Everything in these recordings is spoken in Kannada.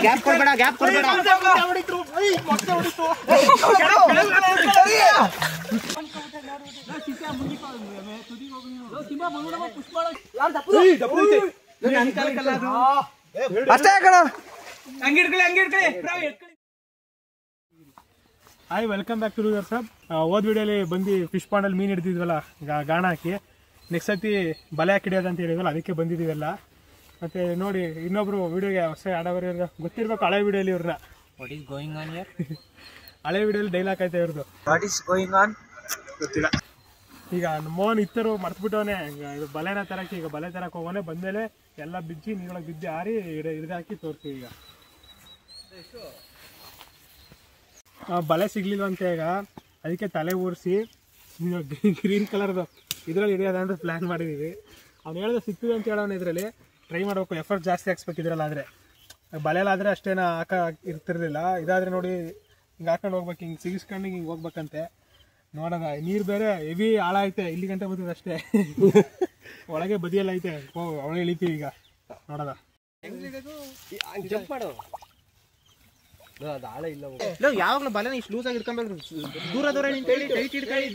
ಗ್ಯಾಪ್ ಕೊಡ್ಬೇಡ ಗ್ಯಾಪ್ ಕೊಡ್ಬೇಡ ಅಷ್ಟೇ ಕಣ. Hi, welcome back to your sub. ಹೋದ್ ವಿಡಿಯೋಲಿ ಬಂದು ಫಿಶ್ ಪಾಂಡಲ್ಲಿ ಮೀನು ಹಿಡಿದಿದ್ವಲ್ಲ, ಗಾಣ ಹಾಕಿ. ನೆಕ್ಸ್ಟ್ ಸತಿ ಬಲೆ ಹಾಕಿ ಹಿಡಿಯೋದು ಅಂತ ಹೇಳಿದ್ವಲ್ಲ, ಅದಕ್ಕೆ ಬಂದಿದ್ದೀವಲ್ಲ. ಮತ್ತೆ ನೋಡಿ, ಇನ್ನೊಬ್ರು ವಿಡಿಯೋಗೆ ಹೊಸ ಆಡೋರು ಗೊತ್ತಿರ್ಬೇಕು. ಹಳೆ ವಿಡಿಯೋಲಿ ಇವ್ರನ್ನ what is going on here? ಹಳೆ ವಿಡಿಯೋಲಿ ಡೈಲಾಗ್ ಆಯ್ತಾ ಇವ್ರದ್ದು. ವಾಟ್ ಈಸ್ ಗೋಯಿಂಗ್ ಆನ್ ಗೊತ್ತಿಲ್ಲ. ಈಗ ಮೋಹನ್ ಇತ್ತರು ಮರ್ತ್ಬಿಟ್ಟವನೇ ಬಲೆನ ತರಕ್ಕೆ. ಈಗ ಬಲೆ ತರಕ್ಕೆ ಹೋಗೋನೆ, ಬಂದ್ಮೇಲೆ ಎಲ್ಲ ಬಿಚ್ಚಿ ನೀರೊಳಗೆ ಬಿದ್ದು ಹಾರಿ ಹಿಡಿದಾಕಿ ತೋರಿಸ್ತೀವಿ. ಈಗ ಬಲೆ ಸಿಗ್ಲಿಲ್ವಂತೆ, ಈಗ ಅದಕ್ಕೆ ತಲೆ ಊರಿಸಿ ಗ್ರೀನ್ ಕಲರ್ದು ಇದ್ರಲ್ಲಿ ಹಿಡಿಯೋದಂತ ಪ್ಲ್ಯಾನ್ ಮಾಡಿದ್ದೀವಿ. ಅವ್ನು ಹೇಳಿದ್ರೆ ಸಿಗ್ತೀವಿ ಅಂತ ಹೇಳೋನು. ಇದರಲ್ಲಿ ಟ್ರೈ ಮಾಡಬೇಕು, ಎಫರ್ಟ್ ಜಾಸ್ತಿ ಹಾಕ್ಸ್ಬೇಕು ಇದ್ರಲ್ಲಿ. ಆದರೆ ಬಲೆಯಲ್ಲಾದರೆ ಅಷ್ಟೇನ ಇರ್ತಿರ್ಲಿಲ್ಲ. ಇದಾದರೆ ನೋಡಿ ಹಿಂಗೆ ಹಾಕೊಂಡು ಹೋಗ್ಬೇಕು, ಹಿಂಗೆ ಸಿಗಿಸ್ಕೊಂಡು ಹಿಂಗೆ ಹೋಗ್ಬೇಕಂತೆ. ನೋಡೋಣ, ನೀರು ಬೇರೆ ಹೆವಿ ಆಳ ಐತೆ, ಇಲ್ಲಿ ಗಂಟೆ ಬರ್ತದೆ ಅಷ್ಟೇ. ಒಳಗೆ ಬದಿಯಲ್ಲ ಐತೆ, ಒಳಗೆ ಇಳಿತೀವಿ ಈಗ. ನೋಡೋಣ, ಜಂಪ್ ಮಾಡು. ಯಾವಾಗಲೂ ಬಲೆನ ಇಷ್ಟು ಲೂಸ್ ಆಗಿ ಇಟ್ಕೊಬೇಕು. ದೂರ ದೂರ ನಿಂತೇಳಿ ಟೈಟ್ ಹಿಡ್ಕೊಳ್ಳಿ.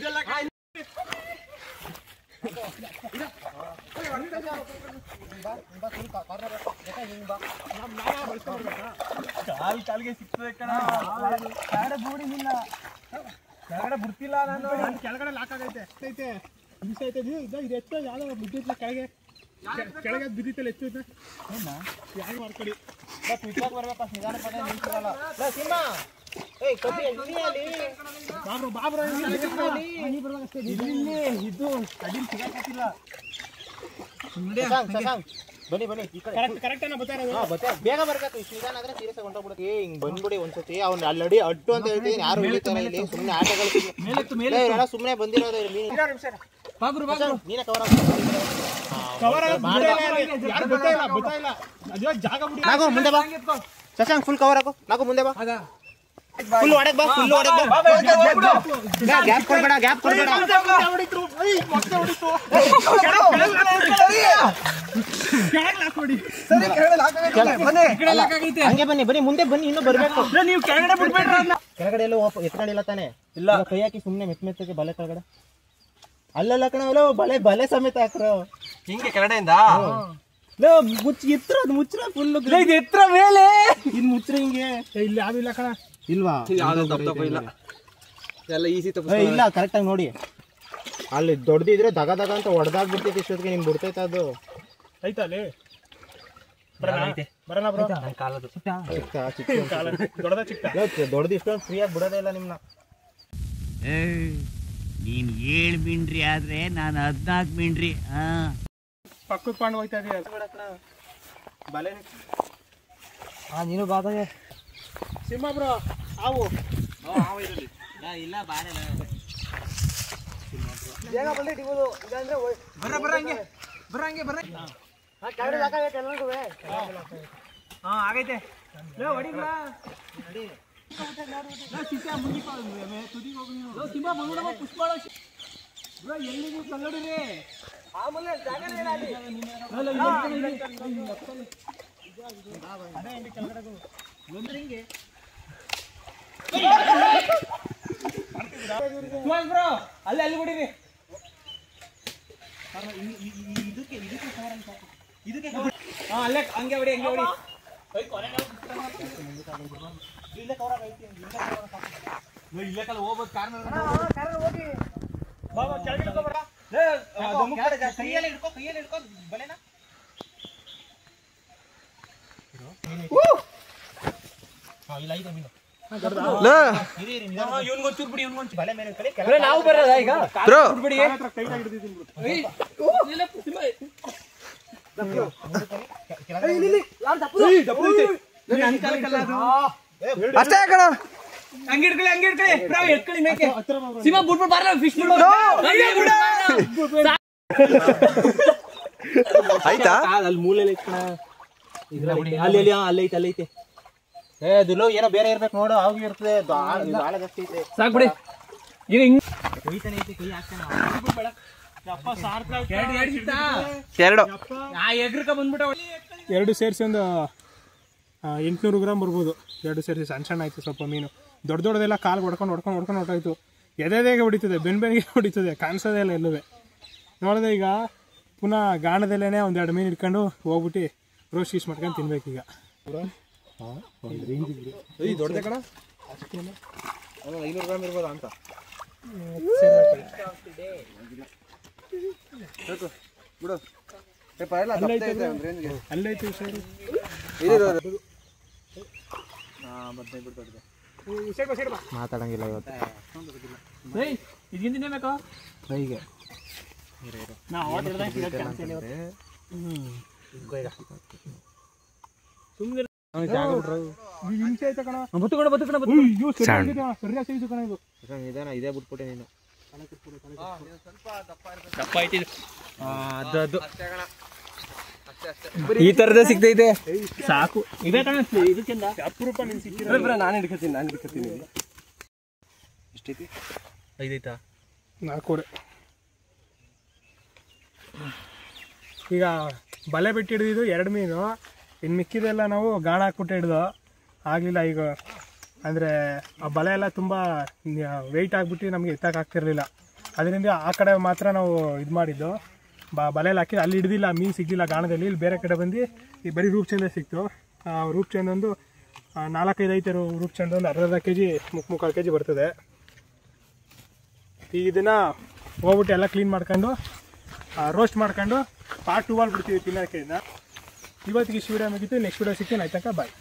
ಕಾಲಿಗೆ ಸಿಗ್ತದೆ ಕಣ. ಬೋರ್ಡಿಂಗಿಲ್ಲ, ಕೆಳಗಡೆ ಬಿಡ್ತಿಲ್ಲ ನಾನು. ಕೆಳಗಡೆ ಲಾಕ್ ಆಗೈತೆ, ಐತೆ ಹಿಂಸೆ ಐತೆ. ಇದು ಹೆಚ್ಚು ಯಾವ್ದೋ ಬಿದ್ದಿಲ್ಲ, ಕೆಳಗೆ ಬಿದ್ದಿತ್ತಲ್ಲ ಹೆಚ್ಚು. ಇದೆ ಯಾರು ಮಾಡ್ಕೊಡಿ, ಬರ್ಬೇಕು ನಿಧಾನ ಪಡೆ ನಿಂತಿರಲ್ಲ. ಇದು ಕಡಿಮೆ ಸಿಗಕ್ಕಿಲ್ಲ. ಬನ್ನಿ ಬನ್ನಿ, ಕರೆಕ್ಟ್ ಬರ್ತಾ ಇರೋದು. ಬೇಗ ಬರ್ಬೇಕು. ಇಷ್ಟು ನಿಧಾನ ಆದ್ರೆ ಸೀರಿಯಸ್ ಆಗಿ ಹೊಂಟೋಗ್ಬಿಡುತ್ತೆ. ಹಿಂಗ್ ಬಂದ್ಬಿಡಿ ಒಂದ್ಸತಿ. ಅವ್ನು ಅಲ್ಲಡಿ ಅಡ್ಡು ಅಂತ ಹೇಳ್ತೀನಿ. ಯಾರು ಇಳಿತಾರೆ ಇಲ್ಲಿ? ಸುಮ್ಮನೆ ಆಟಗಳು ಸುಮ್ಮನೆ ಬಂದಿರೋದು. ನೀನೇ ಕವರ್ ಮುಂದೆ ಬಾ ಶಶಾಂಕ್. ಫುಲ್ ಕವರ್ ಹಾಕು. ನಾಕು ಮುಂದೆ ಬಾ. ಫುಲ್ ಒಳಗೆ ಬಾ. ಫುಲ್ ಒಳಗೆ ಬಾ. ಗ್ಯಾಪ್ ಕೊಡ್ಬೇಡ ಗ್ಯಾಪ್ ಕೊಡ್ಬೇಡ. ಹಂಗೆ ಬನ್ನಿ ಬನ್ನಿ, ಮುಂದೆ ಬನ್ನಿ. ಇನ್ನೂ ಬರ್ಬೇಕು ನೀವು. ಕೆಳಗಡೆ ಬಿಡ್ಬೇಡ್ರ. ಕೆಳಗಡೆ ಎಲ್ಲ ಎತ್ಗಡೆ ಇಲ್ಲ ತಾನೆ? ಇಲ್ಲ, ಕೈ ಹಾಕಿ ಸುಮ್ಮನೆ ಮೆತ್ತಗೆ ಬಲೆ ಕೆಳಗಡೆ. ಅಲ್ಲಲ್ಲ ಕಣ, ಬಲೆ ಬಲೆ ಸಮೇತ ಹಾಕ್ರು. ಹಿಂಗೆ ಕೆಳಗಡೆಯಿಂದ ಎತ್ತರ ಮುಚ್ಚ್ರ. ಫುಲ್ ಎತ್ತರ ಮೇಲೆ ಇನ್ ಮುಚ್ಚ್ರ. ಹಿಂಗೆ ಇಲ್ಲಿ ಯಾವ್ದು ಇಲ್ಲ ಕಣ. ಇಲ್ವಾ? ಎಲ್ಲ ಈಸಿ ಇಲ್ಲ, ಕರೆಕ್ಟ್ ಆಗಿ ನೋಡಿ. ಅಲ್ಲಿ ದೊಡ್ಡದಿದ್ರೆ ದಗ ದಗ ಅಂತ ಹೊಡೆದಾಗ್ಬಿಡ್ತೈತಿ. ಇಷ್ಟೊತ್ತಿಗೆ ನಿಮ್ಗೆ ಬಿಡ್ತೈತೆ ಅದು. ಐತಾ ಅಲ್ಲಿ? ಬರೋಣ ಬ್ರೋ. ದೊಡ್ಡದು ಇಷ್ಟೊಂದು ಫ್ರೀಯಾಗಿ ಬಿಡೋದೇ ಇಲ್ಲ ನಿಮ್ನ. ನೀನ್ 7 ಮಿಂಡ್ರಿ ಆದ್ರೆ ನಾನು 14 ಮಿಂಡ್ರಿ. ಪಕ್ಕದ ಪಾಂಡ್ ಹೋಯ್ತಾ ಇದೆಯಾ? ಬಲೆ ನೀನು ಬಾದಾಗೆ ಸಿಂಹ ಬ್ರೋ. ಹಾವು ಇಲ್ಲ ಬಾರೆ ಬೇಗ ಬಂದು ಹಿಡಿಬೋದು. ಇಲ್ಲಾಂದ್ರೆ ಆಗೈತೆ. ಎಲ್ಲಿ ಕಲ್ಲಡಿರಿ ಅಲ್ಲಿ ಅಲ್ಲಿ ಬಿಡಿರಿ. ಅಲ್ಲೇ ಹಂಗೆ ಹೊಡಿ, ಹಂಗೆ ಹೊಡಿ. ಇಲ್ಲೇ ಕಲ್ಲ ಹೋಗ್ಬೋದು. ಹೋಗಿ ಬಾಬಾ ಕೆಳಗೆ ಇಟ್ಕೊಬೇಡ. ಕೈಯಲ್ಲಿ ಹಿಡ್ಕೊ, ಕೈಯಲ್ಲಿ ಹಿಡ್ಕೊ ಬಲೆನ. ಇಲ್ಲ ಇದೆ ಮೀನು. ಇವನ್ಗೊಂಚೂರು ಬಿಡಿ, ಇವನ್ಗೊಂಚೂರು ಬಲೆ ಮೇಲೆ ಕಡೆ. ನಾವು ಬರೋದ ಈಗ? ಅಷ್ಟೇ ಕಣ. ಹಂಗೆ ಹಿಡ್ಕೊಳ್ಳಿ, ಹಂಗೆ ಹಿಡ್ಕೊಳ್ಳಿ. ಎತ್ಕೊಳ್ಳಿ ಮೇಕೆ. ಸಿಂಹ ಬಿಟ್ಬಿಟ್ಟು ಬಾರ. ಫಿಶ್ ಆಯ್ತಾ? ಅಲ್ಲಿ ಮೂಲೆಯಲ್ಲಿ ಅಲ್ಲಿ ಅಲ್ಲೈತೆ ಅಲ್ಲೈತೆ. ದುಲೋ ಏನೋ ಬೇರೆ ಇರ್ಬೇಕು ನೋಡು. ಅವಾಗ ಇರ್ತದೆ. ಸಾಕ್ ಬಿಡಿ. ಈಗ ಹಿಂಗ್ ಕೈತಾನೆ ಐತೆ, ಕೈ ಹಾಕ್ತಾನೆ. ಅಪ್ಪ ಸಾರ್ಕ ಎರಡು ಎಗ್ರಕ ಬಂದ್ಬಿಟ್ಟ. ಎರಡು ಸೇರಿಸಿ ಒಂದು 800 ಗ್ರಾಮ್ ಬರ್ಬೋದು. ಎರಡು ಸೇರಿಸಿ ಸಣ್ಣ ಸಣ್ಣ ಆಯಿತು ಸ್ವಲ್ಪ ಮೀನು. ದೊಡ್ಡ ದೊಡ್ಡದೆಲ್ಲ ಕಾಲು ಹೊಡ್ಕೊಂಡು ಹೊರಟಾಯ್ತು. ಎದೆಗೆ ಹೊಡಿತದೆ, ಬೆನ್ನಿಗೆ ಹೊಡಿತದೆ, ಕಾಣಿಸೋದೇ ಇಲ್ಲ ಎಲ್ಲೂ. ನೋಡಿದೆ ಈಗ ಪುನಃ ಗಾಣದಲ್ಲೇ ಒಂದೆರಡು ಮೀನು ಇಟ್ಕೊಂಡು ಹೋಗ್ಬಿಟ್ಟು ರೋಸ್ಟ್ ಗೀಸ್ ಮಾಡ್ಕೊಂಡು ತಿನ್ಬೇಕೀಗ. ದೊಡ್ಡದೇ ಕಣ 500 ಗ್ರಾಮ್ ಇರ್ಬೋದಾ ಅಂತ ಬಿಡು. ಅಲ್ಲೈತೆ ಸರ್. ಮಾತಾಡಂಗಿಲ್ಲ ಇವತ್ತು. ಹೀಗೆ ಇದೇ ಬಿಟ್ಬಿಟ್ಟೆ ನೀನು. ಈ ತರದೇ ಸಿಗ್ತೈತೆ ಸಾಕು. ಇದೇ ಅಪರೂಪ ನೀನು ಸಿಕ್ಕಿದ್ರೆ ನಾನು ಹಿಡ್ಕತೀನಿ. ಎಷ್ಟೈತಿ? 5 ಐತಾ? 4. ಈಗ ಬಲೆ ಬಿಟ್ಟು ಹಿಡಿದಿದ್ದು 2 ಮೀನು. ಇನ್ನು ಮಿಕ್ಕಿದೆಲ್ಲ ನಾವು ಗಾಣ ಹಾಕ್ಬಿಟ್ಟು ಹಿಡ್ದು ಆಗಲಿಲ್ಲ. ಈಗ ಅಂದರೆ ಆ ಬಲೆ ಎಲ್ಲ ತುಂಬ ವೆಯ್ಟ್ ಆಗಿಬಿಟ್ಟು ನಮಗೆ ಎತ್ತಕ್ಕಾಗ್ತಿರ್ಲಿಲ್ಲ. ಅದರಿಂದ ಆ ಕಡೆ ಮಾತ್ರ ನಾವು ಇದು ಮಾಡಿದ್ದು, ಬಲೆಯಲ್ಲಿ ಹಾಕಿ ಅಲ್ಲಿ ಹಿಡ್ದಿಲ್ಲ, ಮೀನು ಸಿಗಲಿಲ್ಲ ಗಾಣದಲ್ಲಿ. ಇಲ್ಲಿ ಬೇರೆ ಕಡೆ ಬಂದು ಈ ಬರೀ ರೂಪ್ಚಂದ ಸಿಕ್ತು. ರೂಪ್ಚಂದ ಒಂದು 4-5 ಐತೆ. ರೂಪ್ಚಂದ ಒಂದು ಅರ್ಧ kg 3/4 kg ಬರ್ತದೆ. ಈಗ ಇದನ್ನು ಹೋಗ್ಬಿಟ್ಟು ಎಲ್ಲ ಕ್ಲೀನ್ ಮಾಡ್ಕೊಂಡು ರೋಸ್ಟ್ ಮಾಡ್ಕೊಂಡು ಪಾರ್ಟ್ 2 ಅಲ್ಲಿ ಬಿಡ್ತೀವಿ ತಿನ್ನೋಕ್ಕೆ. ಇವತ್ತಿಗೆ ಇಷ್ಟು ವಿಡಿಯೋ ಮುಗಿತು. ನೆಕ್ಸ್ಟ್ ವಿಡಿಯೋ ಸಿಗ್ತೀನಿ. ಆಯ್ತಕ್ಕ, ಬಾಯ್.